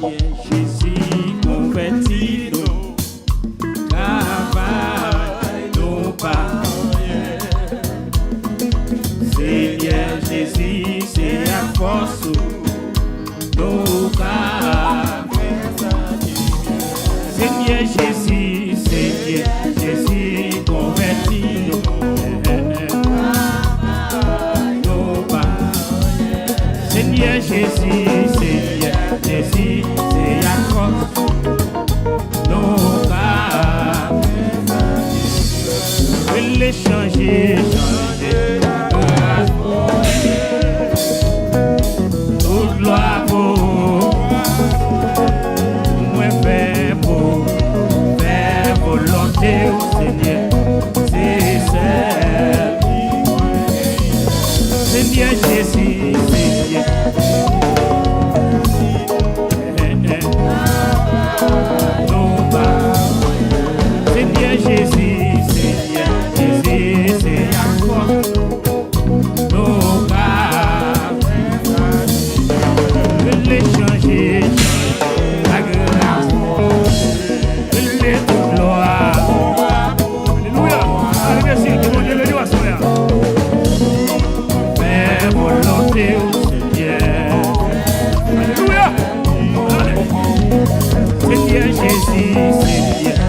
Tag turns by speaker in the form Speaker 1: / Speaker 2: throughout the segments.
Speaker 1: Jésus converti nous, travail nous pas. Seigneur Jésus, c'est à force nous pas. Seigneur Jésus, Seigneur Jésus converti nous, Seigneur Jésus, Seigneur Jésus, c'est à force nos cas. Je l'ai changé, toute gloire pour moi faire volonté au Seigneur, c'est celle. Seigneur Jésus, Seigneur. Seigneur Jésus, Seigneur Jésus, c'est à force nos cas. Je l'ai changé, la grâce, je l'ai toute gloire. Alléluia, merci, que mon Dieu le doit sourire. Fais volonté au Seigneur. Alléluia, Seigneur Jésus, Seigneur.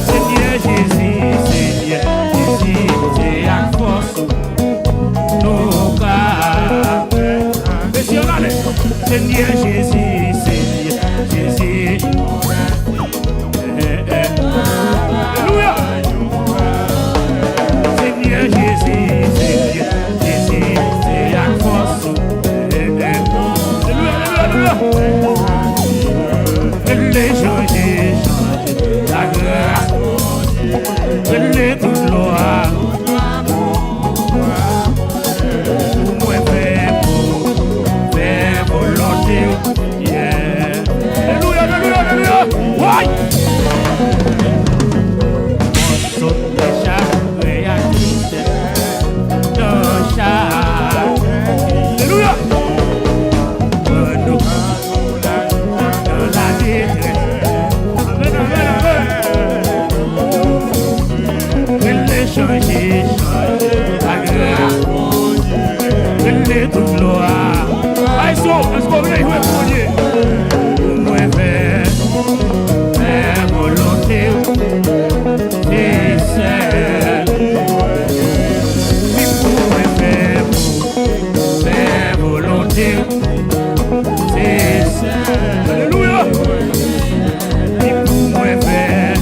Speaker 1: Seigneur Jésus, Seigneur Jésus, c'est à force nos cas. Seigneur Jésus, Seigneur Jésus. Alléluia. Seigneur Jésus, Seigneur Jésus, c'est à force. Alléluia. Je l'ai changé, la grâce, je l'ai toute gloire. Moi faire volonté, yeah. Alléluia, alléluia, alléluia. Ouais. On saute les chars réactifs dans chars. Alléluia. Changer, la grâce, je l'ai toute gloire. Est-ce qu'on veut jouer pour Dieu? Moi faire volonté, c'est celle. Si pour faire volonté, c'est celle. Alléluia. Si pour moi faire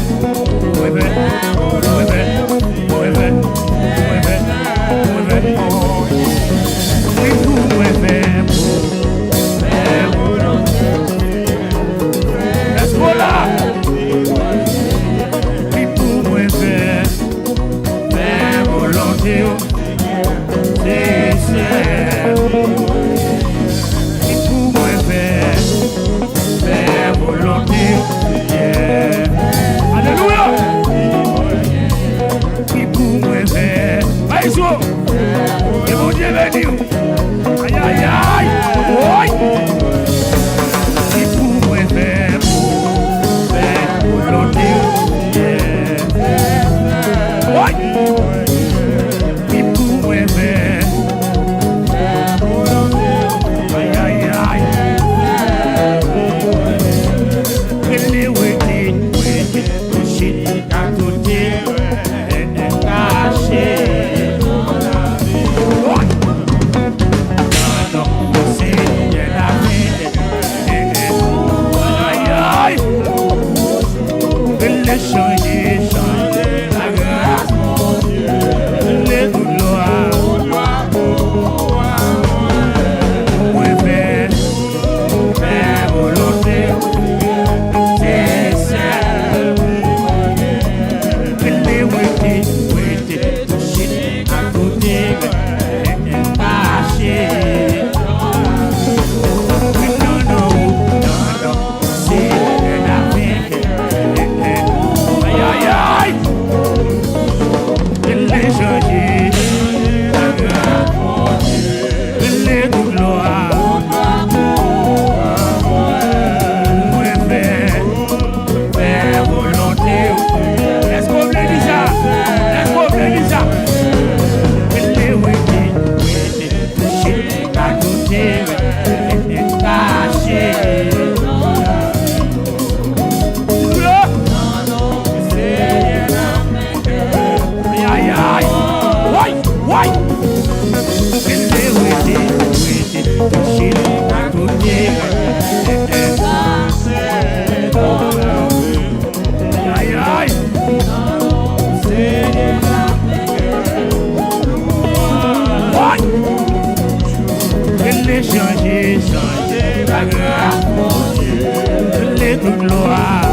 Speaker 1: Caché. changer la grâce, mon Dieu, les toute gloire.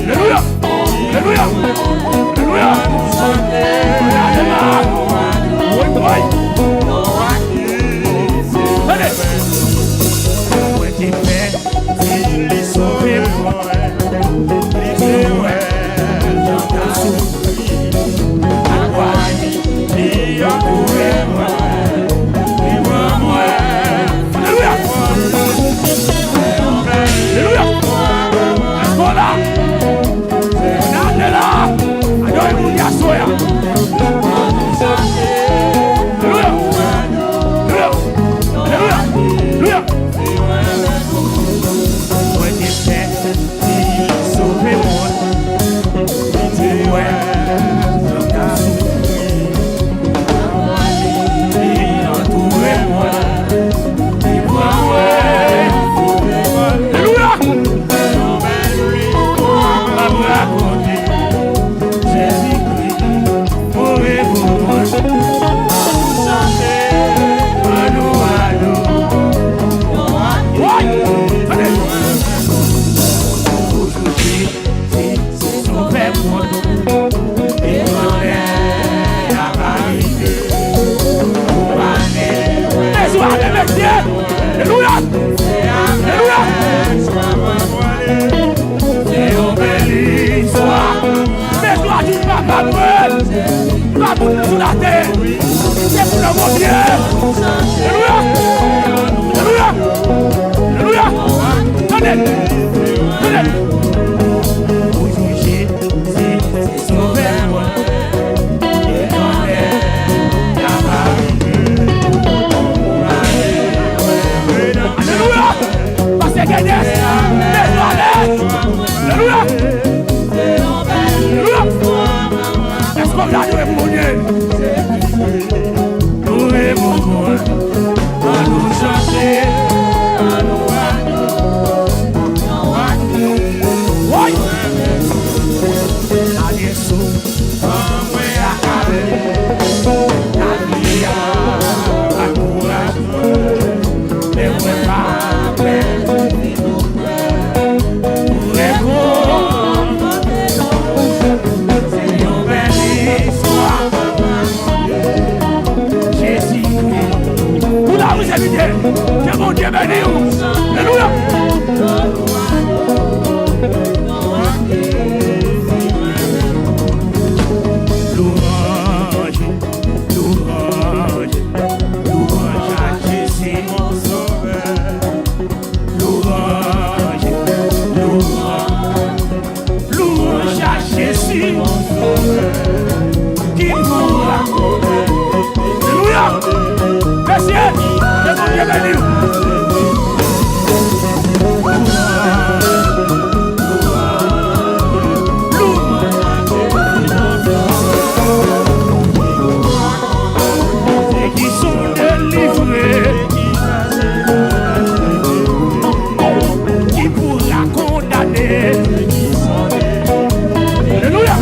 Speaker 2: Alléluia. Alléluia. Alléluia.
Speaker 1: Que mon Dieu bénisse. Alléluia. Louange, louange, louange à Jésus mon sauveur. Louange, louange, louange à Jésus mon sauveur. Qui pourra. Alléluia. Merci. Que mon Dieu bénisse. Alléluia.